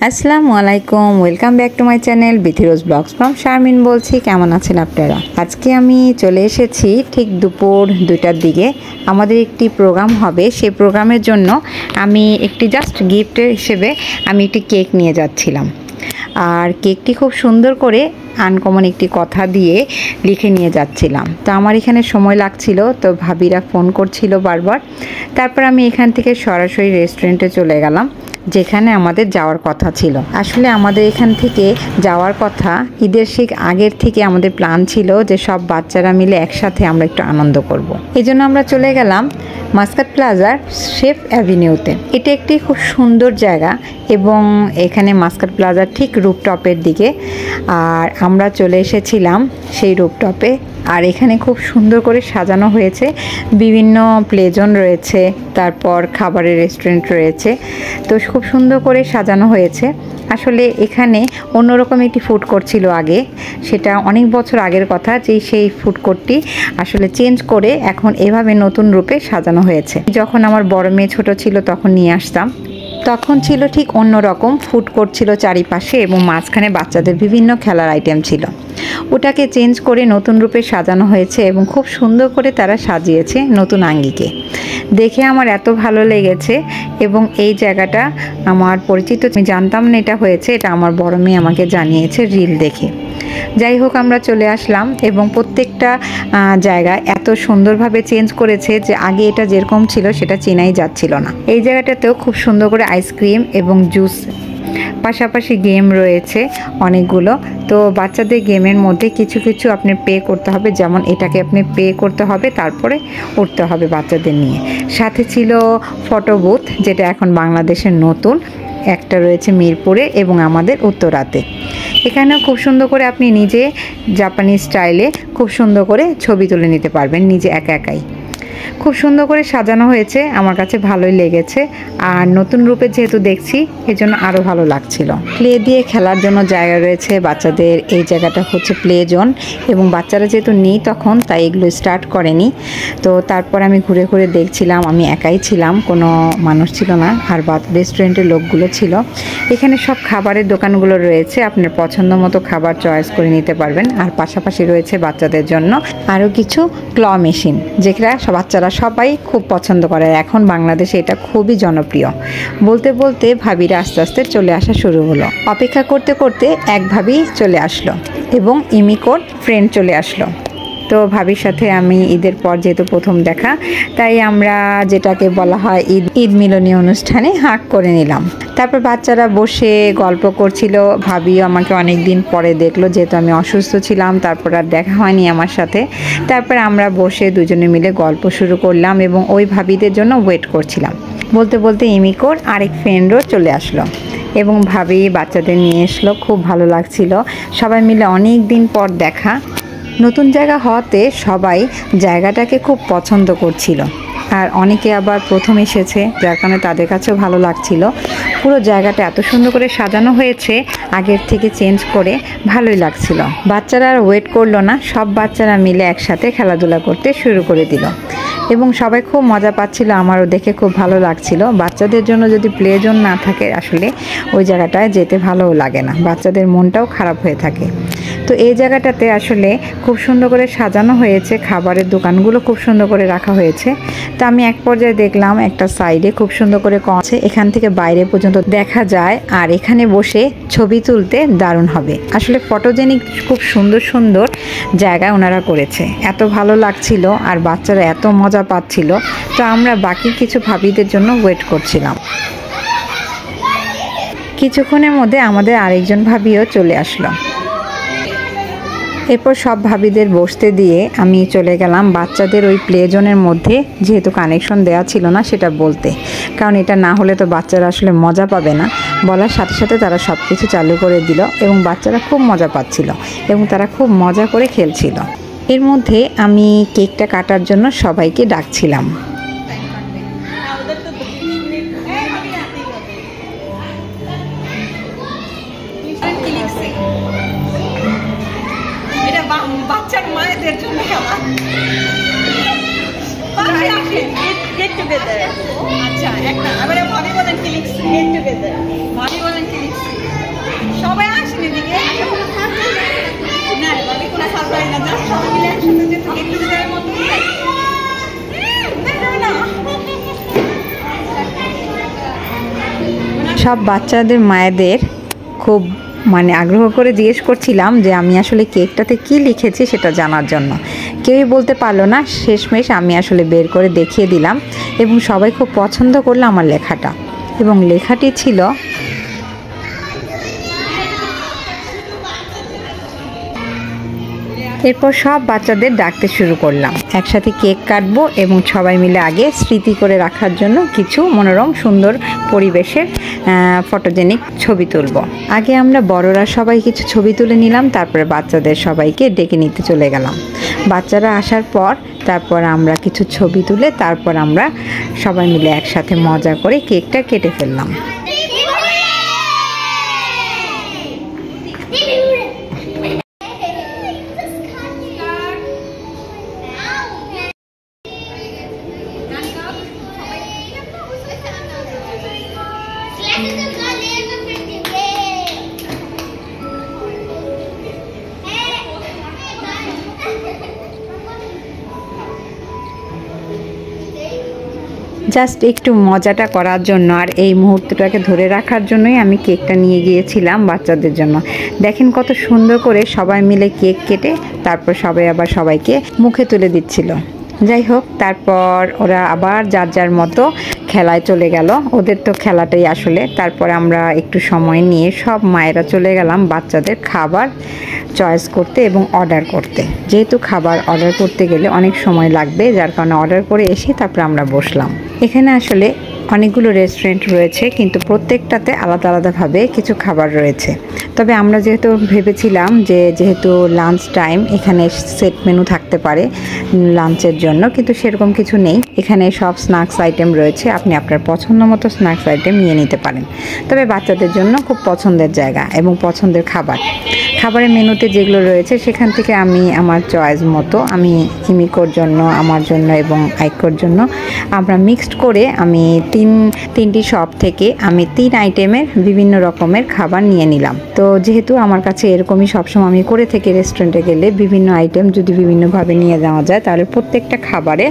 আসসালামু আলাইকুম, welcome back to my channel Bithirose blogs from Sharmin বলছি। কেমন আছেন আপনারা? আজকে আমি চলে এসেছি ঠিক দুপুর 2টার দিকে। আমাদের একটি প্রোগ্রাম হবে, সেই প্রোগ্রামের জন্য আমি একটি জাস্ট গিফটের হিসেবে আমি একটি কেক নিয়ে যাচ্ছিলাম। আর কেকটি খুব সুন্দর করে আনকমন একটি কথা দিয়ে লিখে নিয়ে যাচ্ছিলাম। তো আমার এখানে সময় লাগছিল, তো ভাবিরা ফোন করছিল বারবার। তারপর আমি এখান থেকে সরাসরি রেস্টুরেন্টে চলে গেলাম, যেখানে আমাদের যাওয়ার কথা ছিল। আসলে আমাদের এখান থেকে যাওয়ার কথা ঈদের ঠিক আগের থেকে আমাদের প্ল্যান ছিল যে সব বাচ্চারা মিলে একসাথে আমরা একটু আনন্দ করব। এই জন্য আমরা চলে গেলাম মাস্কাট প্লাজার শেফ অ্যাভিনিউতে। এটা একটি খুব সুন্দর জায়গা এবং এখানে মাস্কাট প্লাজার ঠিক রুফটপের দিকে। আর আমরা চলে এসেছিলাম সেই রুফটপে। আর এখানে খুব সুন্দর করে সাজানো হয়েছে, বিভিন্ন প্লেজন রয়েছে, তারপর খাবারের রেস্টুরেন্ট রয়েছে। তো খুব সুন্দর করে সাজানো হয়েছে। আসলে এখানে অন্যরকম একটি ফুড কোর্ট ছিল আগে, সেটা অনেক বছর আগের কথা, যে সেই ফুড কোর্টটি আসলে চেঞ্জ করে এখন এভাবে নতুন রূপে সাজানো হয়েছে। যখন আমার বড় মেয়ে ছোট ছিল তখন নিয়ে আসতাম, তখন ছিল ঠিক অন্যরকম। ফুড কোর্ট ছিল চারিপাশে এবং মাঝখানে বাচ্চাদের বিভিন্ন খেলার আইটেম ছিল। ওটাকে চেঞ্জ করে নতুন রূপে সাজানো হয়েছে এবং খুব সুন্দর করে তারা সাজিয়েছে নতুন আঙ্গিকে। দেখে আমার এত ভালো লেগেছে এবং এই জায়গাটা আমার পরিচিত, আমি জানতাম না এটা হয়েছে, এটা আমার বড় মেয়ে আমাকে জানিয়েছে রিল দেখে। যাই হোক, আমরা চলে আসলাম এবং প্রত্যেকটা জায়গা এত সুন্দরভাবে চেঞ্জ করেছে যে আগে এটা যেরকম ছিল সেটা চেনাই যাচ্ছিল না। এই জায়গাটাতেও খুব সুন্দর করে আইসক্রিম এবং জুস, পাশাপাশি গেম রয়েছে অনেকগুলো। তো বাচ্চাদের গেমের মধ্যে কিছু কিছু আপনি পে করতে হবে, যেমন এটাকে আপনি পে করতে হবে, তারপরে উঠতে হবে বাচ্চাদের নিয়ে। সাথে ছিল ফটো বুথ, যেটা এখন বাংলাদেশের নতুন একটা রয়েছে মিরপুরে এবং আমাদের উত্তরাতে। এখানেও খুব সুন্দর করে আপনি নিজে জাপানি স্টাইলে খুব সুন্দর করে ছবি তুলে নিতে পারবেন নিজে একা একাই। খুব সুন্দর করে সাজানো হয়েছে, আমার কাছে ভালোই লেগেছে। আর নতুন রূপে যেহেতু দেখছি এজন্য আরও ভালো লাগছিল। প্লে দিয়ে খেলার জন্য জায়গা রয়েছে বাচ্চাদের। এই জায়গাটা হচ্ছে প্লে জোন এবং বাচ্চারা যেহেতু নেই তখন, তাই এগুলো স্টার্ট করেনি। তো তারপর আমি ঘুরে ঘুরে দেখছিলাম, আমি একাই ছিলাম, কোনো মানুষ ছিল না। আর রেস্টুরেন্টের লোকগুলো ছিল। এখানে সব খাবারের দোকানগুলো রয়েছে, আপনার পছন্দ মতো খাবার চয়েস করে নিতে পারবেন। আর পাশাপাশি রয়েছে বাচ্চাদের জন্য আরও কিছু ক্ল মেশিন, যেটা বাচ্চারা সবাই খুব পছন্দ করে। এখন বাংলাদেশে এটা খুবই জনপ্রিয়। বলতে বলতে ভাবিরা আস্তে আস্তে চলে আসা শুরু হলো। অপেক্ষা করতে করতে এক ভাবি চলে আসলো এবং ইমিকোর ফ্রেন্ড চলে আসলো। তো ভাবির সাথে আমি ঈদের পর যেহেতু প্রথম দেখা, তাই আমরা যেটাকে বলা হয় ঈদ মিলনী অনুষ্ঠানে হাঁক করে নিলাম। তারপর বাচ্চারা বসে গল্প করছিল। ভাবিও আমাকে অনেক দিন পরে দেখলো, যেহেতু আমি অসুস্থ ছিলাম, তারপর আর দেখা হয়নি আমার সাথে। তারপর আমরা বসে দুজনে মিলে গল্প শুরু করলাম এবং ওই ভাবিদের জন্য ওয়েট করছিলাম। বলতে বলতে ইমিকোর আরেক ফ্রেন্ডও চলে আসলো এবং ভাবি বাচ্চাদের নিয়ে এসলো। খুব ভালো লাগছিল, সবাই মিলে অনেক দিন পর দেখা। নতুন জায়গা হওয়াতে সবাই জায়গাটাকে খুব পছন্দ করছিল। আর অনেকে আবার প্রথম এসেছে, যার কারণে তাদের কাছেও ভালো লাগছিল। পুরো জায়গাটা এত সুন্দর করে সাজানো হয়েছে, আগের থেকে চেঞ্জ করে, ভালোই লাগছিল। বাচ্চারা আর ওয়েট করলো না, সব বাচ্চারা মিলে একসাথে খেলাধুলা করতে শুরু করে দিল এবং সবাই খুব মজা পাচ্ছিল। আমারও দেখে খুব ভালো লাগছিল। বাচ্চাদের জন্য যদি প্লে জোন না থাকে, আসলে ওই জায়গাটায় যেতে ভালোও লাগে না, বাচ্চাদের মনটাও খারাপ হয়ে থাকে। তো এই জায়গাটাতে আসলে খুব সুন্দর করে সাজানো হয়েছে, খাবারের দোকানগুলো খুব সুন্দর করে রাখা হয়েছে। তো আমি এক পর্যায়ে দেখলাম একটা সাইডে খুব সুন্দর করে আছে, এখান থেকে বাইরে পর্যন্ত দেখা যায়। আর এখানে বসে ছবি তুলতে দারুণ হবে। আসলে ফটোজেনিক খুব সুন্দর সুন্দর জায়গায় ওনারা করেছে, এত ভালো লাগছিল আর বাচ্চারা এত মজা পাচ্ছিল। তো আমরা বাকি কিছু ভাবিদের জন্য ওয়েট করছিলাম। কিছুক্ষণের মধ্যে আমাদের আরেকজন ভাবিও চলে আসলো। এরপর সব ভাবিদের বসতে দিয়ে আমি চলে গেলাম বাচ্চাদের ওই প্লে জোনের মধ্যে, যেহেতু কানেকশন দেওয়া ছিল না সেটা বলতে, কারণ এটা না হলে তো বাচ্চারা আসলে মজা পাবে না। বলার সাথে সাথে তারা সব কিছু চালু করে দিল এবং বাচ্চারা খুব মজা পাচ্ছিল এবং তারা খুব মজা করে খেলছিল। এর মধ্যে আমি কেকটা কাটার জন্য সবাইকে ডাকছিলাম। বাচ্চার মায়েদের জন্য খেলা, গেট টুগেদার। আচ্ছা, একটা ভাবি বলেন ফিলিক্স, গেট টুগেদার, ভাবি বলেন ফিলিক্স। সব বাচ্চাদের মায়েদের খুব মানে আগ্রহ করে জিজ্ঞেস করছিলাম যে আমি আসলে কেকটাতে কি লিখেছি সেটা জানার জন্য। কেউই বলতে পারলো না, শেষমেশ আমি আসলে বের করে দেখিয়ে দিলাম এবং সবাই খুব পছন্দ করলো আমার লেখাটা। এবং লেখাটি ছিল, এরপর সব বাচ্চাদের ডাকতে শুরু করলাম, একসাথে কেক কাটবো এবং সবাই মিলে আগে স্মৃতি করে রাখার জন্য কিছু মনোরম সুন্দর পরিবেশের ফটোজেনিক ছবি তুলব। আগে আমরা বড়রা সবাই কিছু ছবি তুলে নিলাম, তারপরে বাচ্চাদের সবাইকে ডেকে নিতে চলে গেলাম। বাচ্চারা আসার পর তারপর আমরা কিছু ছবি তুলে তারপর আমরা সবাই মিলে একসাথে মজা করে কেকটা কেটে ফেললাম। জাস্ট একটু মজাটা করার জন্য আর এই মুহূর্তটাকে ধরে রাখার জন্যই আমি কেকটা নিয়ে গিয়েছিলাম বাচ্চাদের জন্য। দেখেন কত সুন্দর করে সবাই মিলে কেক কেটে তারপর সবাই আবার সবাইকে মুখে তুলে দিচ্ছিল। যাই হোক, তারপর ওরা আবার যার যার মতো খেলায় চলে গেল, ওদের তো খেলাটাই আসলে। তারপর আমরা একটু সময় নিয়ে সব মায়েরা চলে গেলাম বাচ্চাদের খাবার চয়েস করতে এবং অর্ডার করতে। যেহেতু খাবার অর্ডার করতে গেলে অনেক সময় লাগবে, যার কারণে অর্ডার করে এসে তারপর আমরা বসলাম। এখানে আসলে অনেকগুলো রেস্টুরেন্ট রয়েছে, কিন্তু প্রত্যেকটাতে আলাদা আলাদাভাবে কিছু খাবার রয়েছে। তবে আমরা যেহেতু ভেবেছিলাম যে যেহেতু লাঞ্চ টাইম, এখানে সেট মেনু থাকতে পারে লাঞ্চের জন্য, কিন্তু সেরকম কিছু নেই। এখানে সব স্ন্যাক্স আইটেম রয়েছে, আপনি আপনার পছন্দ মতো স্ন্যাক্স আইটেম নিয়ে নিতে পারেন। তবে বাচ্চাদের জন্য খুব পছন্দের জায়গা এবং পছন্দের খাবারের মেনুতে যেগুলো রয়েছে সেখান থেকে আমি আমার চয়েস মতো আমি হিমিকোর জন্য, আমার জন্য এবং আইকোর জন্য আমরা মিক্সড করে আমি তিনটি শপ থেকে আমি 3 আইটেমের বিভিন্ন রকমের খাবার নিয়ে নিলাম। তো যেহেতু আমার কাছে এরকমই সবসময় আমি করে থেকে রেস্টুরেন্টে গেলে বিভিন্ন আইটেম যদি বিভিন্নভাবে নিয়ে যাওয়া যায় তাহলে প্রত্যেকটা খাবারে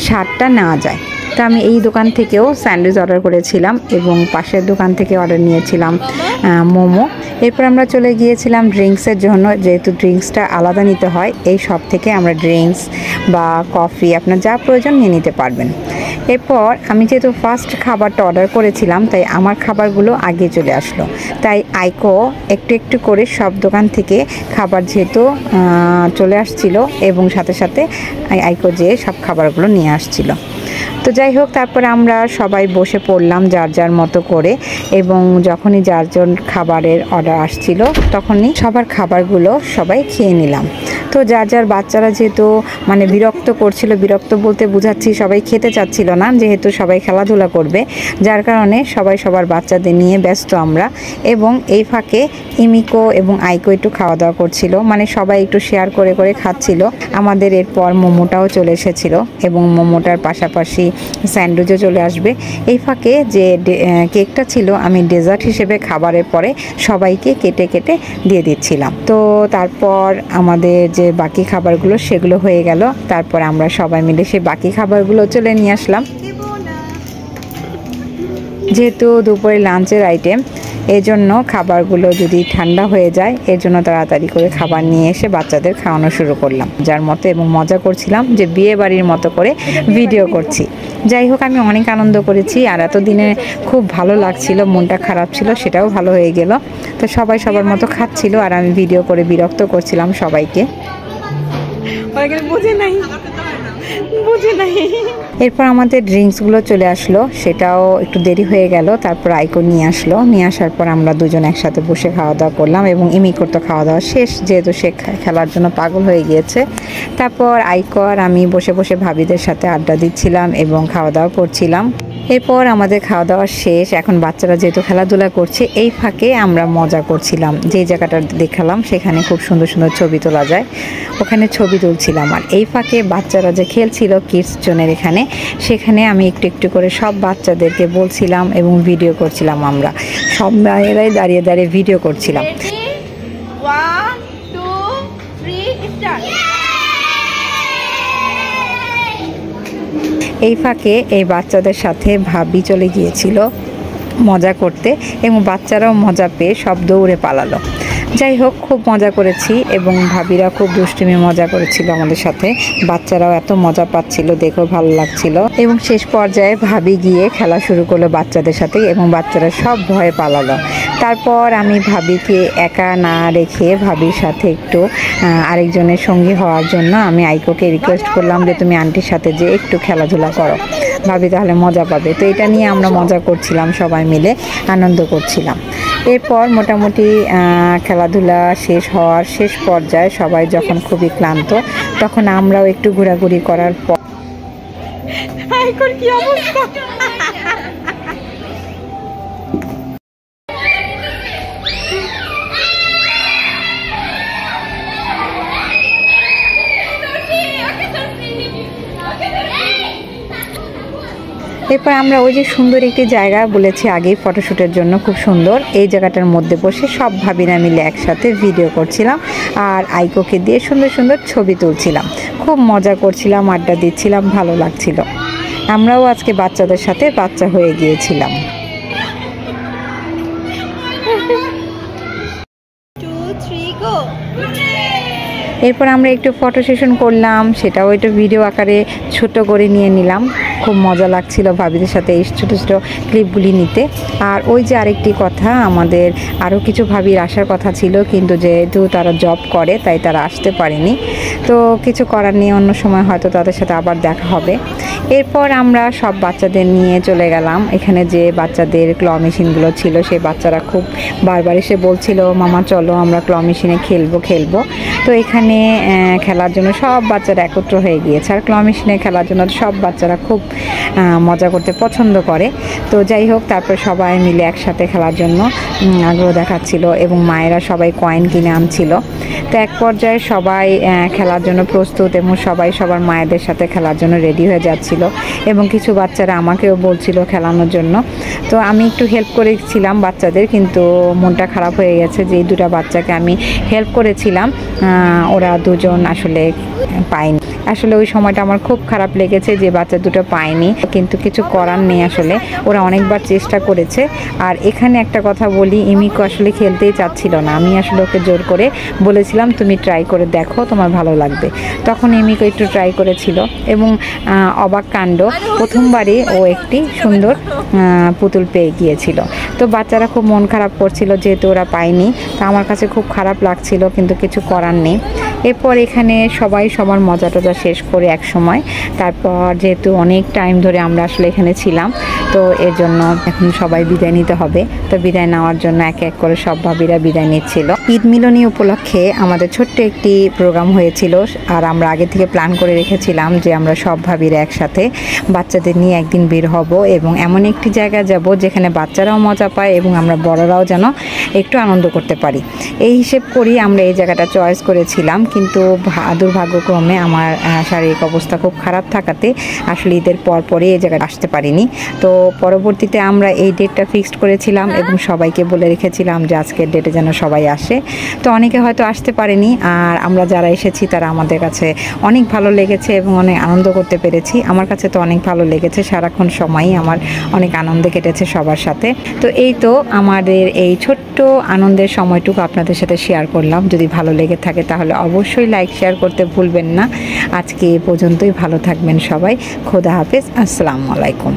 স্বাদটা নেওয়া যায়। তো আমি এই দোকান থেকেও স্যান্ডউইচ অর্ডার করেছিলাম এবং পাশের দোকান থেকে অর্ডার নিয়েছিলাম মোমো। এরপর আমরা চলে গিয়েছিলাম ড্রিঙ্কসের জন্য, যেহেতু ড্রিঙ্কসটা আলাদা নিতে হয়। এই শপ থেকে আমরা ড্রিঙ্কস বা কফি আপনার যা প্রয়োজন নিয়ে নিতে পারবেন। এরপর আমি যেহেতু ফার্স্ট খাবারটা অর্ডার করেছিলাম তাই আমার খাবারগুলো আগে চলে আসলো। তাই আইকো একটু একটু করে সব দোকান থেকে খাবার যেহেতু চলে আসছিল এবং সাথে সাথে আইকো যেয়ে সব খাবারগুলো নিয়ে আসছিল। তো যাই হোক, তারপরে আমরা সবাই বসে পড়লাম যার যার মতো করে এবং যখনই যার জন খাবারের অর্ডার আসছিল তখনই সবার খাবারগুলো সবাই খেয়ে নিলাম। তো যার যার বাচ্চারা যেহেতু মানে বিরক্ত করছিল, বিরক্ত বলতে বোঝাচ্ছি সবাই খেতে চাচ্ছিল না, যেহেতু সবাই খেলাধুলা করবে, যার কারণে সবাই সবার বাচ্চাদের নিয়ে ব্যস্ত আমরা। এবং এই ফাঁকে ইমিকো এবং আইকো একটু খাওয়া দাওয়া করছিল, মানে সবাই একটু শেয়ার করে করে খাচ্ছিল। আমাদের এরপর মোমোটাও চলে এসেছিল এবং মোমোটার পাশাপাশি স্যান্ডউইচও চলে আসবে। এই ফাঁকে যে কেকটা ছিল আমি ডেজার্ট হিসেবে খাবারের পরে সবাইকে কেটে কেটে দিয়ে দিচ্ছিলাম। তো তারপর আমাদের যে বাকি খাবারগুলো সেগুলো হয়ে গেল। তারপর আমরা সবাই মিলে সেই বাকি খাবারগুলো চলে নিয়ে আসলাম। যেহেতু দুপুরে লাঞ্চের আইটেম, এই জন্য খাবারগুলো যদি ঠান্ডা হয়ে যায় এর জন্য তাড়াতাড়ি করে খাবার নিয়ে এসে বাচ্চাদের খাওয়ানো শুরু করলাম যার মতো, এবং মজা করছিলাম যে বিয়ে বাড়ির মতো করে ভিডিও করছি। যাই হোক, আমি অনেক আনন্দ করেছি আর এতদিনে খুব ভালো লাগছিল, মনটা খারাপ ছিল সেটাও ভালো হয়ে গেল। তো সবাই সবার মতো খাচ্ছিল আর আমি ভিডিও করে বিরক্ত করছিলাম সবাইকে। এরপর আমাদের ড্রিঙ্কসগুলো চলে আসলো, সেটাও একটু দেরি হয়ে গেল। তারপর আইকো নিয়ে আসলো, নিয়ে আসার পর আমরা দুজন একসাথে বসে খাওয়া দাওয়া করলাম এবং ইমিকোর তো খাওয়া দাওয়া শেষ, যেহেতু সে খেলার জন্য পাগল হয়ে গিয়েছে। তারপর আইকো আর আমি বসে বসে ভাবিদের সাথে আড্ডা দিচ্ছিলাম এবং খাওয়া দাওয়া করছিলাম। এরপর আমাদের খাওয়া দাওয়া শেষ, এখন বাচ্চারা যেহেতু খেলাধুলা করছে এই ফাঁকে আমরা মজা করছিলাম। যে জায়গাটা দেখালাম সেখানে খুব সুন্দর সুন্দর ছবি তোলা যায়, ওখানে ছবি তুলছিলাম। আর এই ফাঁকে বাচ্চারা যে খেলছিল কিডস জোনের এখানে, সেখানে আমি একটু একটু করে সব বাচ্চাদেরকে বলছিলাম এবং ভিডিও করছিলাম। আমরা সব মেয়েরাই দাঁড়িয়ে দাঁড়িয়ে ভিডিও করছিলাম। 1 2 3 স্টার্ট। এই ফাঁকে এই বাচ্চাদের সাথে ভাবি চলে গিয়েছিল মজা করতে এবং বাচ্চারাও মজা পেয়ে সব দৌড়ে পালালো। যাই হোক, খুব মজা করেছি এবং ভাবিরা খুব দুষ্টুমি মজা করেছিল আমাদের সাথে। বাচ্চারাও এত মজা পাচ্ছিল, দেখেও ভালো লাগছিল। এবং শেষ পর্যায়ে ভাবি গিয়ে খেলা শুরু করলো বাচ্চাদের সাথে এবং বাচ্চারা সব ভয়ে পালালো। তারপর আমি ভাবিকে একা না রেখে ভাবির সাথে একটু আরেকজনের সঙ্গী হওয়ার জন্য আমি আইকোকে রিকোয়েস্ট করলাম যে তুমি আন্টির সাথে যে একটু খেলাধুলা করো, ভাবি তাহলে মজা পাবে। তো এটা নিয়ে আমরা মজা করছিলাম, সবাই মিলে আনন্দ করছিলাম। এরপর মোটামুটি খেলাধুলা শেষ হওয়ার শেষ পর্যায়ে সবাই যখন খুবই ক্লান্ত, তখন আমরাও একটু ঘোরাঘুরি করার পর কি অবস্থা এরপর আমরা ওই যে সুন্দর একটি জায়গা বলেছি আগেই ফটোশ্যুটের জন্য, খুব সুন্দর, এই জায়গাটার মধ্যে বসে সব ভাবিরা মিলে একসাথে ভিডিও করছিলাম আর আইকোকে দিয়ে সুন্দর সুন্দর ছবি তুলছিলাম। খুব মজা করছিলাম, আড্ডা দিচ্ছিলাম, ভালো লাগছিল। আমরাও আজকে বাচ্চাদের সাথে বাচ্চা হয়ে গিয়েছিলাম। এরপর আমরা একটু ফটো সেশন করলাম, সেটাও একটু ভিডিও আকারে ছোট করে নিয়ে নিলাম। খুব মজা লাগছিল ভাবিদের সাথে এই ছোটো ছোটো ক্লিপগুলি নিতে। আর ওই যে আরেকটি কথা, আমাদের আরও কিছু ভাবির আসার কথা ছিল, কিন্তু যেহেতু তারা জব করে তাই তারা আসতে পারেনি। তো কিছু করার নেই, অন্য সময় হয়তো তাদের সাথে আবার দেখা হবে। এরপর আমরা সব বাচ্চাদের নিয়ে চলে গেলাম। এখানে যে বাচ্চাদের ক্ল মেশিনগুলো ছিল, সেই বাচ্চারা খুব বারবার এসে বলছিল মামা চলো আমরা ক্ল মেশিনে খেলবো। তো এখানে খেলার জন্য সব বাচ্চারা একত্র হয়ে গিয়েছে। আর ক্ল মেশিনে খেলার জন্য সব বাচ্চারা খুব মজা করতে পছন্দ করে। তো যাই হোক, তারপর সবাই মিলে একসাথে খেলার জন্য আগ্রহ দেখাচ্ছিল এবং মায়েরা সবাই কয়েন কিনে আনছিল। তো এক পর্যায়ে সবাই খেলার জন্য প্রস্তুত এবং সবাই সবার মায়েদের সাথে খেলার জন্য রেডি হয়ে যাচ্ছিল এবং কিছু বাচ্চারা আমাকেও বলছিল খেলানোর জন্য। তো আমি একটু হেল্প করেছিলাম বাচ্চাদের, কিন্তু মনটা খারাপ হয়ে গেছে যে এই দুটো বাচ্চাকে আমি হেল্প করেছিলাম, ওরা দুজন আসলে পায়নি। আসলে ওই সময়টা আমার খুব খারাপ লেগেছে যে বাচ্চা দুটো পায়নি, কিন্তু কিছু করার নেই। আসলে ওরা অনেকবার চেষ্টা করেছে। আর এখানে একটা কথা বলি, ইমিকো আসলে খেলতেই চাচ্ছিল না। আমি আসলে ওকে জোর করে বলেছিলাম তুমি ট্রাই করে দেখো, তোমার ভালো লাগবে। তখন ইমিকো একটু ট্রাই করেছিল এবং অবাক কাণ্ড, প্রথমবারই ও একটি সুন্দর পুতুল পেয়ে গিয়েছিল। তো বাচ্চারা খুব মন খারাপ করছিল যেহেতু ওরা পায়নি। তা আমার কাছে খুব খারাপ লাগছিল, কিন্তু কিছু করার নেই। এরপর এখানে সবাই সবার মজা টজা শেষ করে এক সময়, তারপর যেহেতু অনেক টাইম ধরে আমরা আসলে এখানে ছিলাম, তো এর জন্য এখন সবাই বিদায় নিতে হবে। তো বিদায় নেওয়ার জন্য এক এক করে সব ভাবিরা বিদায় নিচ্ছিল। ঈদ মিলনী উপলক্ষে আমাদের ছোট্ট একটি প্রোগ্রাম হয়েছিল আর আমরা আগে থেকে প্ল্যান করে রেখেছিলাম যে আমরা সব ভাবিরা একসাথে বাচ্চাদের নিয়ে একদিন বের হব এবং এমন একটি জায়গায় যাব যেখানে বাচ্চারাও মজা পায় এবং আমরা বড়রাও যেন একটু আনন্দ করতে পারি। এই হিসেব করি আমরা এই জায়গাটা চয়েস করেছিলাম, কিন্তু দুর্ভাগ্যক্রমে আমার শারীরিক অবস্থা খুব খারাপ থাকাতে আসলে ঈদের পরপরই এই জায়গায় আসতে পারিনি। তো পরবর্তীতে আমরা এই ডেটটা ফিক্সড করেছিলাম এবং সবাইকে বলে রেখেছিলাম যে আজকের ডেটে যেন সবাই আসে। তো অনেকে হয়তো আসতে পারেনি, আর আমরা যারা এসেছি তারা আমাদের কাছে অনেক ভালো লেগেছে এবং অনেক আনন্দ করতে পেরেছি। আমার কাছে তো অনেক ভালো লেগেছে, সারাক্ষণ সময়ই আমার অনেক আনন্দে কেটেছে সবার সাথে। তো এই তো আমাদের এই ছোট্ট আনন্দের সময়টুকু আপনাদের সাথে শেয়ার করলাম। যদি ভালো লেগে থাকে তাহলে অবশ্যই লাইক শেয়ার করতে ভুলবেন না। আজকে এ পর্যন্তই, ভালো থাকবেন সবাই। খোদা হাফেজ, আসসালামু আলাইকুম।